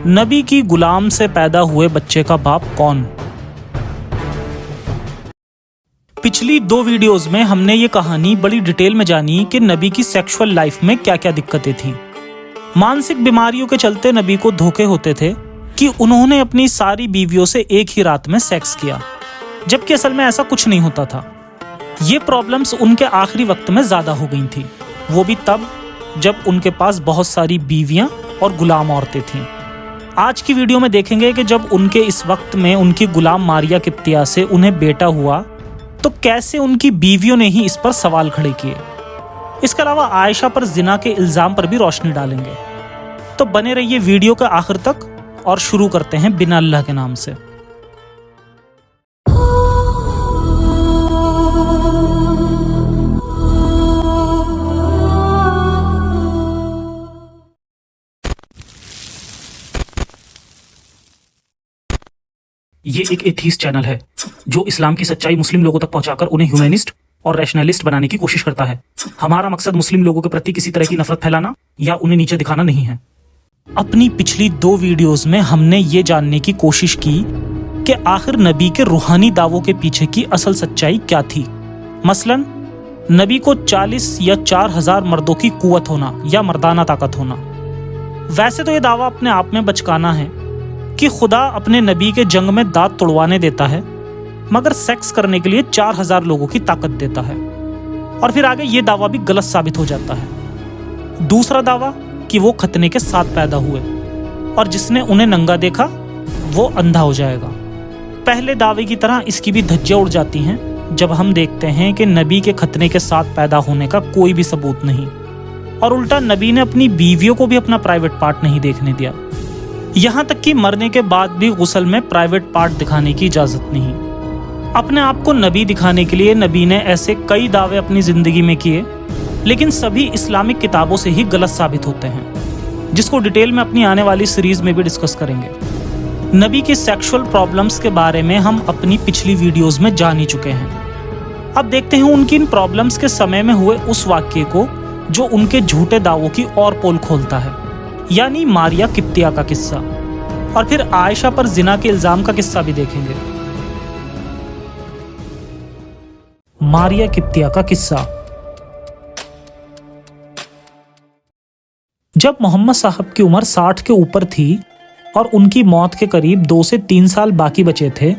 نبی کی غلام سے پیدا ہوئے بچے کا باپ کون؟ پچھلی 2 ویڈیوز میں ہم نے یہ کہانی بڑی ڈیٹیل میں جانی کہ نبی کی سیکشول لائف میں کیا کیا دقتیں تھیں۔ مانسک بیماریوں کے چلتے نبی کو دھوکے ہوتے تھے کہ انہوں نے اپنی ساری بیویوں سے ایک ہی رات میں سیکس کیا، جبکہ اصل میں ایسا کچھ نہیں ہوتا تھا۔ یہ پرابلمز ان کے آخری وقت میں زیادہ ہو گئی تھیں، وہ بھی تب جب ان کے پاس بہت ساری بیویاں اور غلام عورتیں تھیں۔ آج کی ویڈیو میں دیکھیں گے کہ جب ان کے اس وقت میں ان کی غلام ماریا قبطیہ سے انہیں بیٹا ہوا تو کیسے ان کی بیویوں نے ہی اس پر سوال کھڑے کیے۔ اس کے علاوہ عائشہ پر زنا کے الزام پر بھی روشنی ڈالیں گے۔ تو بنے رہیے ویڈیو کے آخر تک اور شروع کرتے ہیں بنا اللہ کے نام سے۔ یہ ایک ایتھیسٹ چینل ہے جو اسلام کی سچائی مسلم لوگوں تک پہنچا کر انہیں ہیومنسٹ اور ریشنلسٹ بنانے کی کوشش کرتا ہے۔ ہمارا مقصد مسلم لوگوں کے پرتی کسی طرح کی نفرت پھیلانا یا انہیں نیچے دکھانا نہیں ہے۔ اپنی پچھلی 2 ویڈیوز میں ہم نے یہ جاننے کی کوشش کی کہ آخر نبی کے روحانی دعووں کے پیچھے کی اصل سچائی کیا تھی۔ مثلا نبی کو 40 یا 4000 مردوں کی قوت ہونا یا مردانہ طاقت ہونا۔ ویسے تو یہ دعویٰ اپنے آپ میں بچکانا ہے کہ خدا اپنے نبی کے جنگ میں دانت توڑوانے دیتا ہے مگر سیکس کرنے کے لیے 4000 لوگوں کی طاقت دیتا ہے، اور پھر آگے یہ دعویٰ بھی غلط ثابت ہو جاتا ہے۔ دوسرا دعویٰ کہ وہ ختنے کے ساتھ پیدا ہوئے اور جس نے انہیں ننگا دیکھا وہ اندھا ہو جائے گا۔ پہلے دعوے کی طرح اس کی بھی دھجیاں اڑ جاتی ہیں جب ہم دیکھتے ہیں کہ نبی کے ختنے کے ساتھ پیدا ہونے کا کوئی بھی ثبوت نہیں، اور الٹا نبی نے اپنی بیویوں کو بھی اپنا پرائیویٹ پارٹ نہیں دیکھنے دیا، یہاں تک کہ مرنے کے بعد بھی غسل میں پرائیویٹ پارٹ دکھانے کی اجازت نہیں۔ اپنے آپ کو نبی دکھانے کے لیے نبی نے ایسے کئی دعوے اپنی زندگی میں کیے، لیکن سبھی اسلامک کتابوں سے ہی غلط ثابت ہوتے ہیں، جس کو ڈیٹیل میں اپنی آنے والی سیریز میں بھی ڈسکس کریں گے۔ نبی کی سیکشول پرابلمز کے بارے میں ہم اپنی پچھلی ویڈیوز میں جان ہی چکے ہیں۔ اب دیکھتے ہیں ان کی ان پرابلمز کے سمے میں ہوئے اس واقعے کو جو ان کے جھوٹے دعووں کی اور پول کھولتا ہے، یعنی ماریا قبطیہ کا قصہ، اور پھر عائشہ پر زنا کے الزام کا قصہ بھی دیکھیں گے۔ ماریا قبطیہ کا قصہ۔ جب محمد صاحب کی عمر 60 کے اوپر تھی اور ان کی موت کے قریب 2 سے 3 سال باقی بچے تھے،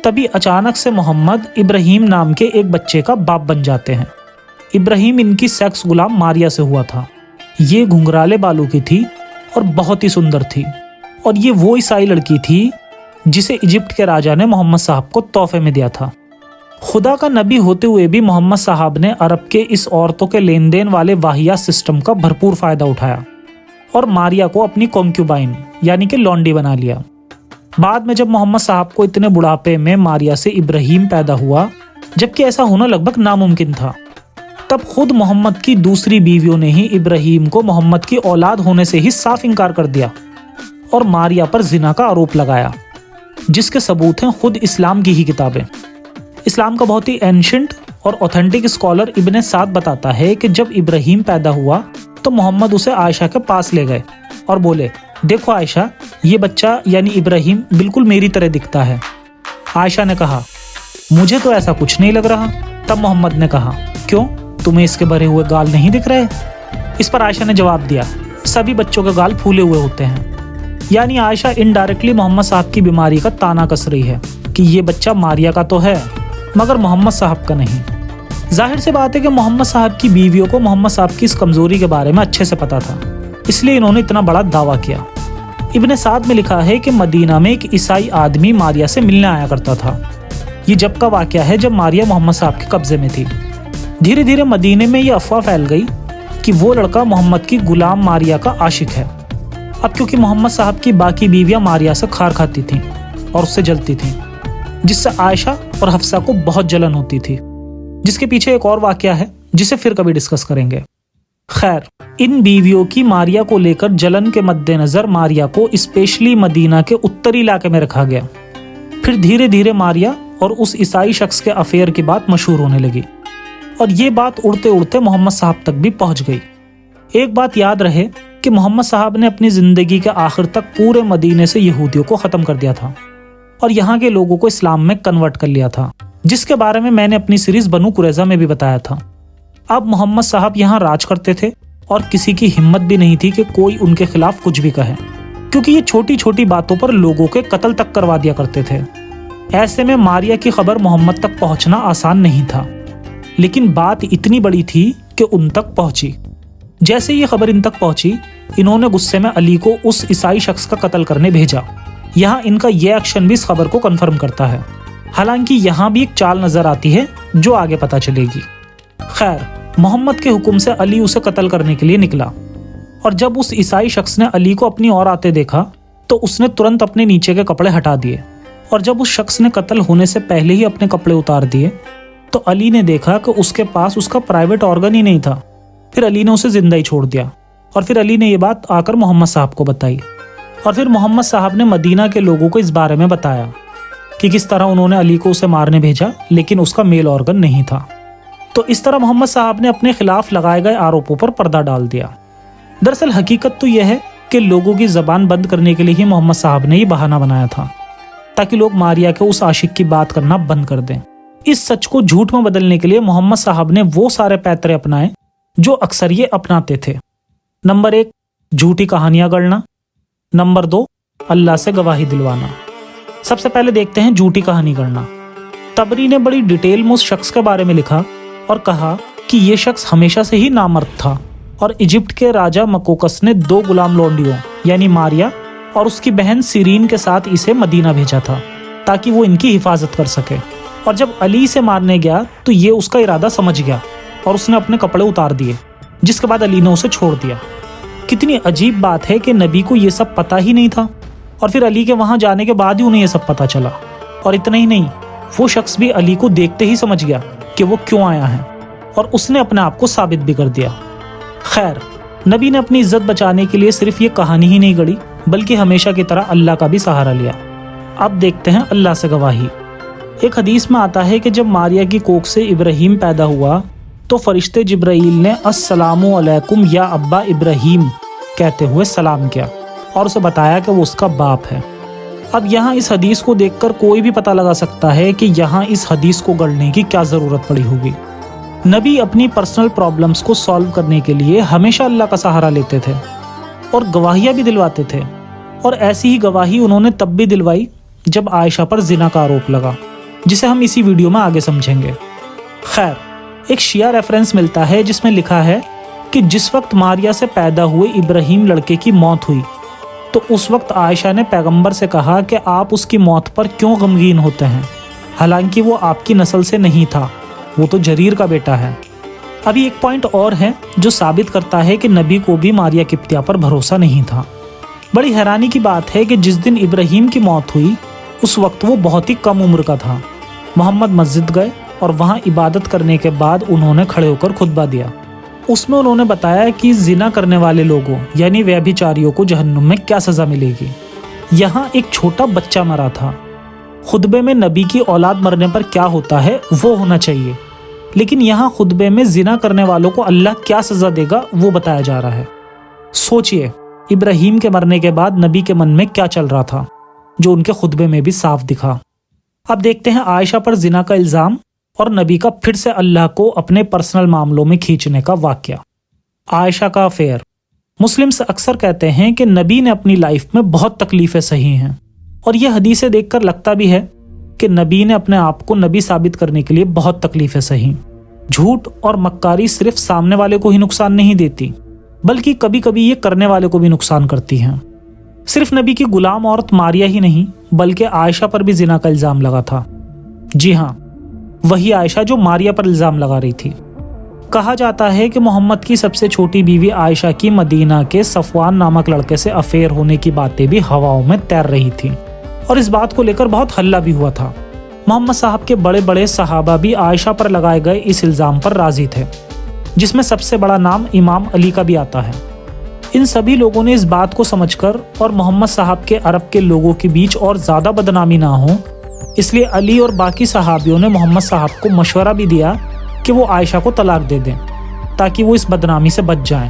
تبھی اچانک سے محمد ابراہیم نام کے ایک بچے کا باپ بن جاتے ہیں۔ ابراہیم ان کی سیکس غلام ماریا سے ہوا تھا۔ یہ گھنگرالے بالوں کی تھی اور بہت ہی سندر تھی، اور یہ وہ عیسائی لڑکی تھی جسے ایجپٹ کے راجا نے محمد صاحب کو تحفے میں دیا تھا۔ خدا کا نبی ہوتے ہوئے بھی محمد صاحب نے عرب کے اس عورتوں کے لین دین والے واہیہ سسٹم کا بھرپور فائدہ اٹھایا اور ماریا کو اپنی کونکیوبائن یعنی کہ لونڈی بنا لیا۔ بعد میں جب محمد صاحب کو اتنے بڑھاپے میں ماریا سے ابراہیم پیدا ہوا، جبکہ ایسا ہونا لگ بھگ ناممکن تھا، تب خود محمد کی دوسری بیویوں نے ہی ابراہیم کو محمد کی اولاد ہونے سے ہی صاف انکار کر دیا اور ماریا پر زنا کا آروپ لگایا، جس کے ثبوت ہیں خود اسلام کی ہی کتابیں۔ اسلام کا بہت ہی اینشنٹ اور اوتھینٹک اسکالر ابن سعد بتاتا ہے کہ جب ابراہیم پیدا ہوا تو محمد اسے عائشہ کے پاس لے گئے اور بولے، دیکھو عائشہ، یہ بچہ یعنی ابراہیم بالکل میری طرح دکھتا ہے۔ عائشہ نے کہا، مجھے تو ایسا کچھ نہیں لگ رہا۔ تب محمد نے کہا، کیوں، تمہیں اس کے بھرے ہوئے گال نہیں دکھ رہے؟ اس پر عائشہ نے جواب دیا، سبھی بچوں کے گال پھولے ہوئے ہوتے ہیں۔ یعنی عائشہ انڈائریکٹلی محمد صاحب کی بیماری کا تانا کس رہی ہے کہ یہ بچہ ماریا کا تو ہے مگر محمد صاحب کا نہیں۔ ظاہر سی بات ہے کہ محمد صاحب کی بیویوں کو محمد صاحب کی اس کمزوری کے بارے میں اچھے سے پتا تھا، اس لیے انہوں نے اتنا بڑا دعویٰ کیا۔ ابن سعد میں لکھا ہے کہ مدینہ میں ایک عیسائی آدمی ماریا سے ملنے آیا کرتا تھا۔ یہ جب کا واقعہ ہے جب ماریا محمد صاحب کے قبضے میں تھی۔ دھیرے دھیرے مدینے میں یہ افواہ پھیل گئی کہ وہ لڑکا محمد کی غلام ماریا کا عاشق ہے۔ اب کیونکہ محمد صاحب کی باقی بیویاں ماریا سے کھار کھاتی تھیں اور اس سے جلتی تھیں، جس سے عائشہ اور حفصہ کو بہت جلن ہوتی تھی، جس کے پیچھے ایک اور واقعہ ہے جسے پھر کبھی ڈسکس کریں گے۔ خیر، ان بیویوں کی ماریا کو لے کر جلن کے مد نظر ماریا کو اسپیشلی مدینہ کے اتری علاقے میں رکھا گیا۔ پھر دھیرے دھیرے ماریا اور اس عیسائی شخص کے افیئر کی بات مشہور ہونے لگی، اور یہ بات اڑتے اڑتے محمد صاحب تک بھی پہنچ گئی۔ ایک بات یاد رہے کہ محمد صاحب نے اپنی زندگی کے آخر تک پورے مدینے سے یہودیوں کو ختم کر دیا تھا اور یہاں کے لوگوں کو اسلام میں کنورٹ کر لیا تھا، جس کے بارے میں نے اپنی سیریز بنو قریظہ میں بھی بتایا تھا۔ اب محمد صاحب یہاں راج کرتے تھے اور کسی کی ہمت بھی نہیں تھی کہ کوئی ان کے خلاف کچھ بھی کہے، کیونکہ یہ چھوٹی چھوٹی باتوں پر لوگوں کے قتل تک کروا دیا کرتے تھے۔ ایسے میں ماریا کی خبر محمد تک پہنچنا آسان نہیں تھا، لیکن بات اتنی بڑی تھی کہ ان تک پہنچی۔ جیسے یہ خبر ان تک پہنچی، انہوں نے غصے میں علی کو اس عیسائی شخص کا قتل کرنے بھیجا۔ یہاں ان کا یہ ایکشن بھی اس خبر کو کنفرم کرتا ہے، حالانکہ یہاں بھی ایک چال نظر آتی ہے جو آگے پتہ چلے گی۔ خیر، محمد کے حکم سے علی اسے قتل کرنے کے لیے نکلا، اور جب اس عیسائی شخص نے علی کو اپنی اور آتے دیکھا تو اس نے ترنت اپنے نیچے کے کپڑے ہٹا دیے، اور جب اس شخص نے قتل ہونے سے پہلے ہی اپنے کپڑے اتار دیے تو علی نے دیکھا کہ اس کے پاس اس کا پرائیویٹ آرگن ہی نہیں تھا۔ پھر علی نے اسے زندہ ہی چھوڑ دیا، اور پھر علی نے یہ بات آ کر محمد صاحب کو بتائی، اور پھر محمد صاحب نے مدینہ کے لوگوں کو اس بارے میں بتایا کہ کس طرح انہوں نے علی کو اسے مارنے بھیجا لیکن اس کا میل آرگن نہیں تھا۔ تو اس طرح محمد صاحب نے اپنے خلاف لگائے گئے آروپوں پر پردہ ڈال دیا۔ دراصل حقیقت تو یہ ہے کہ لوگوں کی زبان بند کرنے کے لیے ہی محمد صاحب نے یہ بہانہ بنایا تھا، تاکہ لوگ ماریا کے اس عاشق کی بات کرنا بند کر دیں۔ اس سچ کو جھوٹ میں بدلنے کے لیے محمد صاحب نے وہ سارے پیترے اپنائے جو اکثر یہ اپناتے تھے۔ نمبر 1، جھوٹی کہانیاں گڑھنا۔ نمبر 2، اللہ سے گواہی دلوانا۔ سب سے پہلے دیکھتے ہیں جھوٹی کہانی گڑھنا۔ تبری نے بڑی ڈیٹیل میں اس شخص کے بارے میں لکھا اور کہا کہ یہ شخص ہمیشہ سے ہی نامرد تھا، اور ایجپٹ کے راجہ مکوکس نے 2 غلام لونڈیوں یعنی ماریا اور اس کی بہن سیرین کے ساتھ اسے مدینہ بھیجا تھا تاکہ وہ ان کی حفاظت کر سکے، اور جب علی سے مارنے گیا تو یہ اس کا ارادہ سمجھ گیا اور اس نے اپنے کپڑے اتار دیے، جس کے بعد علی نے اسے چھوڑ دیا۔ کتنی عجیب بات ہے کہ نبی کو یہ سب پتہ ہی نہیں تھا، اور پھر علی کے وہاں جانے کے بعد ہی انہیں یہ سب پتہ چلا۔ اور اتنا ہی نہیں، وہ شخص بھی علی کو دیکھتے ہی سمجھ گیا کہ وہ کیوں آیا ہے، اور اس نے اپنے آپ کو ثابت بھی کر دیا۔ خیر، نبی نے اپنی عزت بچانے کے لیے صرف یہ کہانی ہی نہیں گڑھی بلکہ ہمیشہ کی طرح اللہ کا بھی سہارا لیا۔ اب دیکھتے ہیں اللہ سے گواہی۔ ایک حدیث میں آتا ہے کہ جب ماریا کی کوکھ سے ابراہیم پیدا ہوا تو فرشتے جبرائیل نے السلام علیکم یا ابا ابراہیم کہتے ہوئے سلام کیا اور اسے بتایا کہ وہ اس کا باپ ہے۔ اب یہاں اس حدیث کو دیکھ کر کوئی بھی پتہ لگا سکتا ہے کہ یہاں اس حدیث کو گڑھنے کی کیا ضرورت پڑی ہوگی۔ نبی اپنی پرسنل پرابلمز کو سالو کرنے کے لیے ہمیشہ اللہ کا سہارا لیتے تھے اور گواہیاں بھی دلواتے تھے، اور ایسی ہی گواہی انہوں نے تب بھی دلوائی جب عائشہ پر زنا کا آروپ لگا، جسے ہم اسی ویڈیو میں آگے سمجھیں گے۔ خیر، ایک شیعہ ریفرنس ملتا ہے جس میں لکھا ہے کہ جس وقت ماریا سے پیدا ہوئے ابراہیم لڑکے کی موت ہوئی تو اس وقت عائشہ نے پیغمبر سے کہا کہ آپ اس کی موت پر کیوں غمگین ہوتے ہیں، حالانکہ وہ آپ کی نسل سے نہیں تھا، وہ تو جریر کا بیٹا ہے۔ ابھی ایک پوائنٹ اور ہے جو ثابت کرتا ہے کہ نبی کو بھی ماریا قبطیہ پر بھروسہ نہیں تھا۔ بڑی حیرانی کی بات ہے کہ جس دن ابراہیم کی موت ہوئی اس وقت وہ بہت ہی کم عمر کا تھا۔ محمد مسجد گئے اور وہاں عبادت کرنے کے بعد انہوں نے کھڑے ہو کر خطبہ دیا۔ اس میں انہوں نے بتایا کہ زنا کرنے والے لوگوں یعنی ویبھچاریوں کو جہنم میں کیا سزا ملے گی۔ یہاں ایک چھوٹا بچہ مرا تھا۔ خطبے میں نبی کی اولاد مرنے پر کیا ہوتا ہے وہ ہونا چاہیے، لیکن یہاں خطبے میں زنا کرنے والوں کو اللہ کیا سزا دے گا وہ بتایا جا رہا ہے۔ سوچئے ابراہیم کے مرنے کے بعد نبی کے من میں کیا چل رہا تھا، جو ان کے خطبے میں بھی صاف دکھا۔ اب دیکھتے ہیں عائشہ پر زنا کا الزام اور نبی کا پھر سے اللہ کو اپنے پرسنل معاملوں میں کھینچنے کا واقعہ۔ عائشہ کا افیئر۔ مسلمز اکثر کہتے ہیں کہ نبی نے اپنی لائف میں بہت تکلیفیں سہی ہیں، اور یہ حدیثیں دیکھ کر لگتا بھی ہے کہ نبی نے اپنے آپ کو نبی ثابت کرنے کے لیے بہت تکلیفیں سہی۔ جھوٹ اور مکاری صرف سامنے والے کو ہی نقصان نہیں دیتی بلکہ کبھی کبھی یہ کرنے والے کو بھی نقصان کرتی ہیں۔ صرف نبی کی غلام عورت ماریا ہی نہیں بلکہ عائشہ پر بھی زنا کا الزام لگا تھا۔ جی ہاں، وہی عائشہ جو ماریا پر الزام لگا رہی تھی۔ کہا جاتا ہے کہ محمد کی سب سے چھوٹی بیوی عائشہ کی مدینہ کے صفوان نامک لڑکے سے افیئر ہونے کی باتیں بھی ہواؤں میں تیر رہی تھیں، اور اس بات کو لے کر بہت ہلہ بھی ہوا تھا۔ محمد صاحب کے بڑے بڑے صحابہ بھی عائشہ پر لگائے گئے اس الزام پر راضی تھے، جس میں سب سے بڑا نام امام علی کا بھی آتا ہے۔ ان سبھی لوگوں نے اس بات کو سمجھ کر اور محمد صاحب کے عرب کے لوگوں کے بیچ اور زیادہ بدنامی نہ ہو اس لیے علی اور باقی صحابیوں نے محمد صاحب کو مشورہ بھی دیا کہ وہ عائشہ کو طلاق دے دیں تاکہ وہ اس بدنامی سے بچ جائیں